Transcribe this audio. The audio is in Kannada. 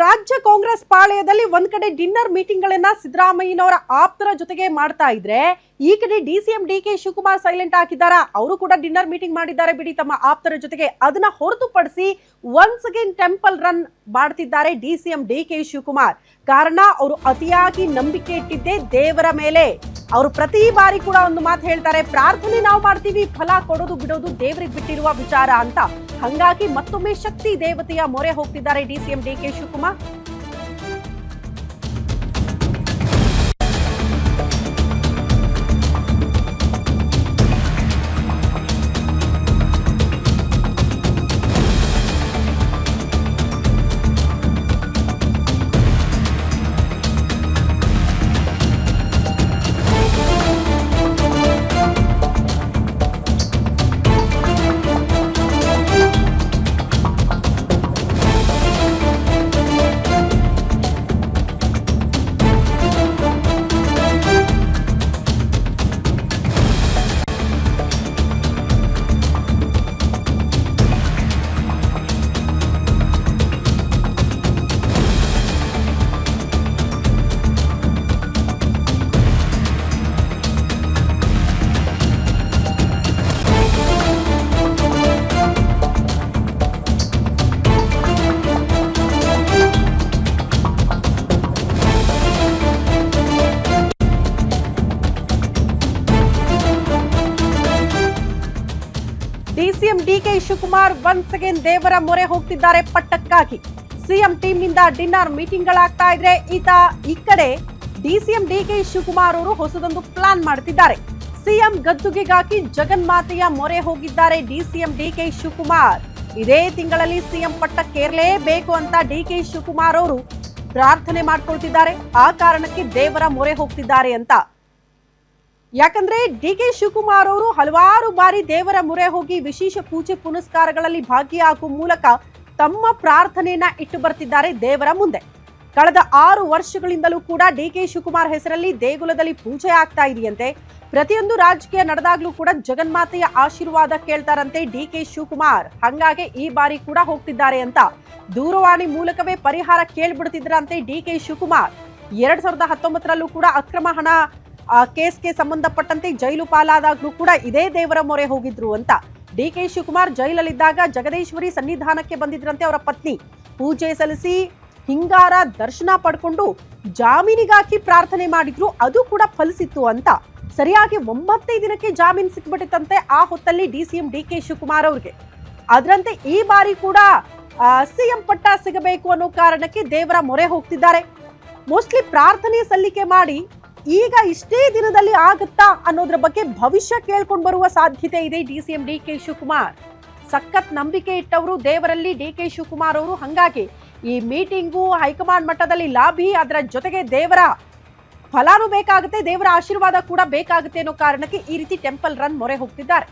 ರಾಜ್ಯ ಕಾಂಗ್ರೆಸ್ ಪಾಳೆಯದಲ್ಲಿ ಒಂದ್ ಕಡೆ ಡಿನ್ನರ್ ಮೀಟಿಂಗ್ ಗಳನ್ನ ಸಿದ್ದರಾಮಯ್ಯನವರ ಆಪ್ತರ ಜೊತೆಗೆ ಮಾಡ್ತಾ ಇದ್ರೆ ಈ ಕಡೆ ಡಿಸಿಎಂ ಡಿಕೆ ಶಿವಕುಮಾರ್ ಸೈಲೆಂಟ್ ಆಗಿದ್ದಾರ. ಅವರು ಕೂಡ ಡಿನ್ನರ್ ಮೀಟಿಂಗ್ ಮಾಡಿದ್ದಾರೆ ಬಿಡಿ ತಮ್ಮ ಆಪ್ತರ ಜೊತೆಗೆ. ಅದನ್ನ ಹೊರತುಪಡಿಸಿ ಒನ್ಸ್ ಅಗೇನ್ ಟೆಂಪಲ್ ರನ್ ಮಾಡ್ತಿದ್ದಾರೆ ಡಿಸಿಎಂ ಡಿಕೆ ಶಿವಕುಮಾರ್. ಕಾರಣ ಅವರು ಅತಿಯಾಗಿ ನಂಬಿಕೆ ಇಟ್ಟಿದ್ದೆ ದೇವರ ಮೇಲೆ. ಅವರು ಪ್ರತಿ ಬಾರಿ ಕೂಡ ಒಂದು ಮಾತು ಹೇಳ್ತಾರೆ, ಪ್ರಾರ್ಥನೆ ನಾವು ಮಾಡ್ತೀವಿ, ಫಲ ಕೊಡೋದು ಬಿಡೋದು ದೇವರಿಗೆ ಬಿಟ್ಟಿರುವ ವಿಚಾರ ಅಂತ. ಹಂಗಾಗಿ ಮತ್ತೊಮ್ಮೆ ಶಕ್ತಿ ದೇವತೆಯ ಮೊರೆ ಹೋಗ್ತಿದ್ದಾರೆ DCM DK Shivakumar. DCM DK Shivakumar once again ದೇವರ ಮೊರೆ ಹೋಗ್ತಿದ್ದಾರೆ ಪಟ್ಟಕ್ಕಾಗಿ. ಸಿಎಂ ಟೀಮ್ ನಿಂದ ಡಿನ್ನರ್ ಮೀಟಿಂಗ್ ಗಳಾಗ್ತಾ ಇದ್ರೆ ಈ ಕಡೆ ಡಿಸಿಎಂ ಡಿಕೆ ಶಿವಕುಮಾರ್ ಅವರು ಹೊಸದೊಂದು ಪ್ಲಾನ್ ಮಾಡ್ತಿದ್ದಾರೆ. ಸಿಎಂ ಗದ್ದುಗೆಗಾಗಿ ಜಗನ್ಮಾತೆಯ ಮೊರೆ ಹೋಗಿದ್ದಾರೆ ಡಿಸಿಎಂ ಡಿಕೆ ಶಿವಕುಮಾರ್. ಇದೇ ತಿಂಗಳಲ್ಲಿ ಸಿಎಂ ಪಟ್ಟಕ್ಕೇರಲೇಬೇಕು ಅಂತ ಡಿಕೆ ಶಿವಕುಮಾರ್ ಅವರು ಪ್ರಾರ್ಥನೆ ಮಾಡ್ಕೊಳ್ತಿದ್ದಾರೆ. ಆ ಕಾರಣಕ್ಕೆ ದೇವರ ಮೊರೆ ಹೋಗ್ತಿದ್ದಾರೆ ಅಂತ. ಯಾಕಂದ್ರೆ ಡಿಕೆ ಶಿವಕುಮಾರ್ ಅವರು ಹಲವಾರು ಬಾರಿ ದೇವರ ಮೊರೆ ಹೋಗಿ ವಿಶೇಷ ಪೂಜೆ ಪುನಸ್ಕಾರಗಳಲ್ಲಿ ಭಾಗಿಯಾಗುವ ಮೂಲಕ ತಮ್ಮ ಪ್ರಾರ್ಥನೆಯನ್ನ ಇಟ್ಟು ಬರ್ತಿದ್ದಾರೆ ದೇವರ ಮುಂದೆ. ಕಳೆದ 6 ವರ್ಷಗಳಿಂದಲೂ ಕೂಡ ಡಿಕೆ ಶಿವಕುಮಾರ್ ಹೆಸರಲ್ಲಿ ದೇಗುಲದಲ್ಲಿ ಪೂಜೆ ಆಗ್ತಾ ಇದೆಯಂತೆ. ಪ್ರತಿಯೊಂದು ರಾಜಕೀಯ ನಡೆದಾಗ್ಲೂ ಕೂಡ ಜಗನ್ಮಾತೆಯ ಆಶೀರ್ವಾದ ಕೇಳ್ತಾರಂತೆ ಡಿಕೆ ಶಿವಕುಮಾರ್. ಹಂಗಾಗಿ ಈ ಬಾರಿ ಕೂಡ ಹೋಗ್ತಿದ್ದಾರೆ ಅಂತ ದೂರವಾಣಿ ಮೂಲಕವೇ ಪರಿಹಾರ ಕೇಳ್ಬಿಡ್ತಿದ್ರಂತೆ ಡಿಕೆ ಶಿವಕುಮಾರ್. 2019ರಲ್ಲೂ ಕೂಡ ಅಕ್ರಮ ಹಣ ಕೇಸ್ಗೆ ಸಂಬಂಧಪಟ್ಟಂತೆ ಜೈಲು ಪಾಲಾದಾಗ್ಲೂ ಕೂಡ ಇದೇ ದೇವರ ಮೊರೆ ಹೋಗಿದ್ರು ಅಂತ. ಡಿಕೆ ಶಿವಕುಮಾರ್ ಜೈಲಲ್ಲಿದ್ದಾಗ ಜಗದೀಶ್ವರಿ ಸನ್ನಿಧಾನಕ್ಕೆ ಬಂದಿದ್ರಂತೆ ಅವರ ಪತ್ನಿ. ಪೂಜೆ ಸಲ್ಲಿಸಿ ಹಿಂಗಾರ ದರ್ಶನ ಪಡ್ಕೊಂಡು ಜಾಮೀನಿಗಾಗಿ ಪ್ರಾರ್ಥನೆ ಮಾಡಿದ್ರು. ಅದು ಕೂಡ ಫಲಿಸಿತ್ತು ಅಂತ. ಸರಿಯಾಗಿ 9 ದಿನಕ್ಕೆ ಜಾಮೀನು ಸಿಕ್ಬಿಟ್ಟಿತ್ತಂತೆ ಆ ಹೊತ್ತಲ್ಲಿ ಡಿಸಿಎಂ ಡಿಕೆ ಶಿವಕುಮಾರ್ ಅವ್ರಿಗೆ. ಅದರಂತೆ ಈ ಬಾರಿ ಕೂಡ ಸಿಎಂ ಪಟ್ಟ ಸಿಗಬೇಕು ಅನ್ನೋ ಕಾರಣಕ್ಕೆ ದೇವರ ಮೊರೆ ಹೋಗ್ತಿದ್ದಾರೆ. ಮೋಸ್ಟ್ಲಿ ಪ್ರಾರ್ಥನೆ ಸಲ್ಲಿಕೆ ಮಾಡಿ ಈಗ ಇಷ್ಟೇ ದಿನದಲ್ಲಿ ಆಗುತ್ತಾ ಅನ್ನೋದ್ರ ಬಗ್ಗೆ ಭವಿಷ್ಯ ಕೇಳ್ಕೊಂಡು ಬರುವ ಸಾಧ್ಯತೆ ಇದೆ ಡಿಸಿಎಂ ಡಿಕೆ ಶಿವಕುಮಾರ್. ಸಖತ್ ನಂಬಿಕೆ ಇಟ್ಟವರು ದೇವರಲ್ಲಿ ಡಿಕೆ ಶಿವಕುಮಾರ್ ಅವರು. ಹಂಗಾಗಿ ಈ ಮೀಟಿಂಗು ಹೈಕಮಾಂಡ್ ಮಟ್ಟದಲ್ಲಿ ಲಾಬಿ, ಅದರ ಜೊತೆಗೆ ದೇವರ ಫಲಾನು ಬೇಕಾಗುತ್ತೆ, ದೇವರ ಆಶೀರ್ವಾದ ಕೂಡ ಬೇಕಾಗುತ್ತೆ ಅನ್ನೋ ಕಾರಣಕ್ಕೆ ಈ ರೀತಿ ಟೆಂಪಲ್ ರನ್ ಮೊರೆ ಹೋಗ್ತಿದ್ದಾರೆ.